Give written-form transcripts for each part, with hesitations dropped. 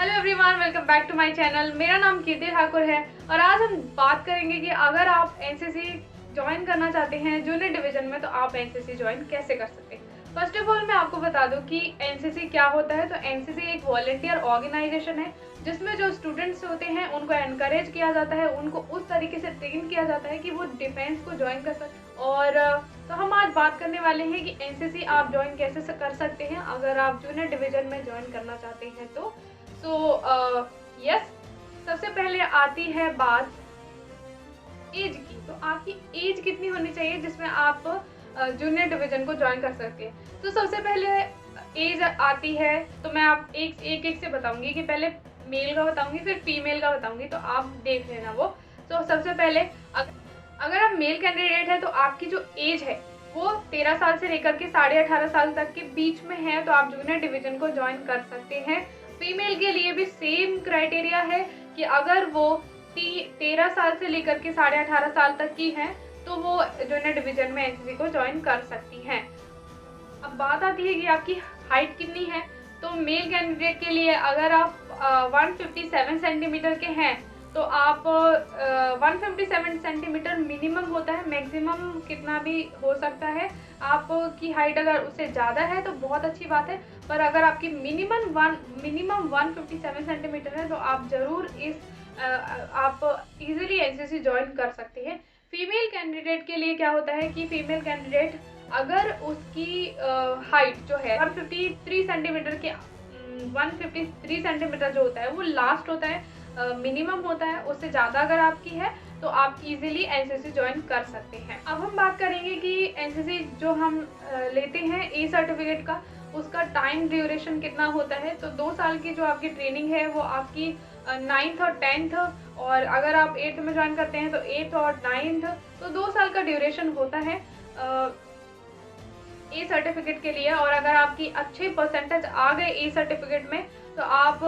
Hello everyone, welcome back to my channel. मेरा नाम कीर्ति ठाकुर है और आज हम बात करेंगे कि अगर आप एनसीसी ज्वाइन करना चाहते हैं जूनियर डिवीजन में तो आप एनसीसी ज्वाइन कैसे कर सकते हैं। फर्स्ट ऑफ ऑल मैं आपको बता दूं कि एनसीसी क्या होता है। तो एनसीसी एक वॉलंटियर ऑर्गेनाइजेशन है जिसमें जो स्टूडेंट्स होते हैं उनको एनकरेज किया जाता है, उनको उस तरीके से ट्रेन किया जाता है कि वो डिफेंस को ज्वाइन कर सकें। और तो हम आज बात करने वाले हैं कि एनसीसी आप ज्वाइन कैसे कर सकते हैं अगर आप जूनियर डिवीजन में ज्वाइन करना चाहते हैं तो यस, सबसे पहले आती है बात एज की। तो आपकी एज कितनी होनी चाहिए जिसमें आप जूनियर डिवीजन को ज्वाइन कर सकते हैं। तो सबसे पहले एज आती है, तो मैं आप एक से बताऊंगी कि पहले मेल का बताऊंगी फिर फीमेल का बताऊंगी, तो आप देख लेना वो। तो सबसे पहले अगर आप मेल कैंडिडेट है तो आपकी जो एज है वो 13 साल से लेकर के 18.5 साल तक के बीच में है, तो आप जूनियर डिवीजन को ज्वाइन कर सकते हैं। फीमेल के लिए भी सेम क्राइटेरिया है कि अगर वो 13 साल से लेकर के 18.5 साल तक की है तो वो जूनियर डिवीजन में एनसीसी को ज्वाइन कर सकती हैं। अब बात आती है कि आपकी हाइट कितनी है। तो मेल कैंडिडेट के लिए अगर आप 157 सेंटीमीटर के हैं तो आप 157 सेंटीमीटर मिनिमम होता है, मैक्सिमम कितना भी हो सकता है। आपकी हाइट अगर उससे ज़्यादा है तो बहुत अच्छी बात है, पर अगर आपकी मिनिमम 157 सेंटीमीटर है तो आप ज़रूर आप इजीली एनसीसी ज्वाइन कर सकते हैं। फीमेल कैंडिडेट के लिए क्या होता है कि फीमेल कैंडिडेट अगर उसकी हाइट जो है 153 सेंटीमीटर के 153 सेंटीमीटर जो होता है वो लास्ट होता है, मिनिमम होता है। उससे ज़्यादा अगर आपकी है तो आप इजीली एनसीसी ज्वाइन कर सकते हैं। अब हम बात करेंगे कि एनसीसी जो हम लेते हैं ए सर्टिफिकेट का, उसका टाइम ड्यूरेशन कितना होता है। तो 2 साल की जो आपकी ट्रेनिंग है वो आपकी 9th और 10th, और अगर आप 8th में ज्वाइन करते हैं तो 8th और 9th, तो 2 साल का ड्यूरेशन होता है ए सर्टिफिकेट के लिए। और अगर आपकी अच्छे परसेंटेज आ गए ए सर्टिफिकेट में तो आप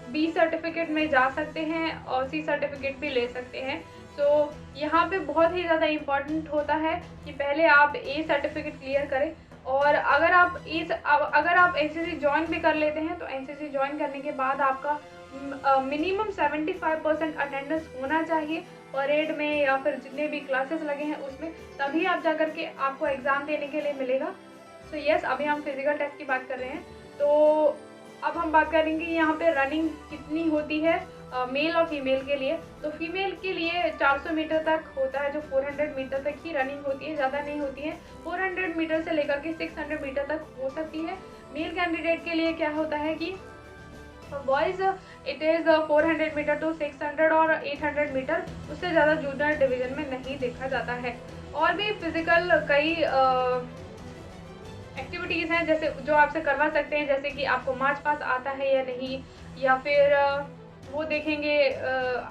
बी सर्टिफिकेट में जा सकते हैं और सी सर्टिफिकेट भी ले सकते हैं। तो यहाँ पे बहुत ही ज़्यादा इम्पॉर्टेंट होता है कि पहले आप ए सर्टिफिकेट क्लियर करें। और अगर आप एनसीसी ज्वाइन भी कर लेते हैं तो एनसीसी ज्वाइन करने के बाद आपका मिनिमम 75% अटेंडेंस होना चाहिए परेड में या फिर जितने भी क्लासेस लगे हैं उसमें, तभी आप जा कर के आपको एग्ज़ाम देने के लिए मिलेगा। सो यस, अभी हम फिजिकल टेस्ट की बात कर रहे हैं। तो अब हम बात करेंगे यहाँ पे रनिंग कितनी होती है मेल और फीमेल के लिए। तो फीमेल के लिए 400 मीटर तक होता है, जो 400 मीटर तक ही रनिंग होती है, ज़्यादा नहीं होती है। 400 मीटर से लेकर के 600 मीटर तक हो सकती है। मेल कैंडिडेट के लिए क्या होता है कि boys it is 400 metre to 600 और 800 मीटर, उससे ज़्यादा जूनियर डिवीज़न में नहीं देखा जाता है। और भी फिज़िकल कई एक्टिविटीज़ हैं जैसे जो आपसे करवा सकते हैं, जैसे कि आपको मार्च पास आता है या नहीं, या फिर वो देखेंगे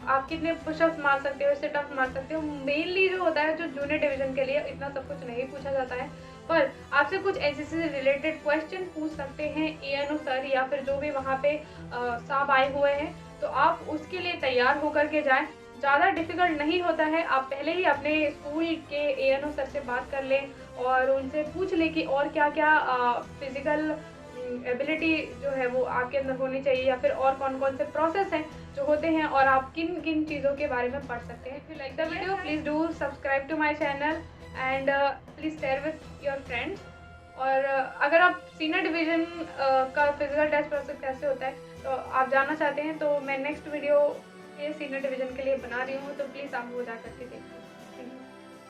आप कितने पुशअप्स मार सकते हो, सिटअप मार सकते हो। मेनली जो होता है जो जूनियर डिवीज़न के लिए इतना सब कुछ नहीं पूछा जाता है, पर आपसे कुछ एनसीसी से रिलेटेड क्वेश्चन पूछ सकते हैं एएनओ सर या फिर जो भी वहाँ पे साहब आए हुए हैं, तो आप उसके लिए तैयार होकर के जाएं। ज़्यादा डिफ़िकल्ट नहीं होता है, आप पहले ही अपने स्कूल के एएनओ सर से बात कर लें और उनसे पूछ लें कि और क्या क्या फिज़िकल एबिलिटी जो है वो आपके अंदर होनी चाहिए, या फिर और कौन कौन से प्रोसेस हैं जो होते हैं और आप किन किन चीज़ों के बारे में पढ़ सकते हैं। If you like the video please do subscribe to my channel and please share with your friends. और अगर आप सीनियर डिवीज़न का फिजिकल टेस्ट प्रोसेस कैसे होता है तो आप जानना चाहते हैं तो मैं नेक्स्ट वीडियो ये सीनियर डिवीज़न के लिए बना रही हूँ, तो प्लीज़ आप वो जा करके देखिए। Thank you.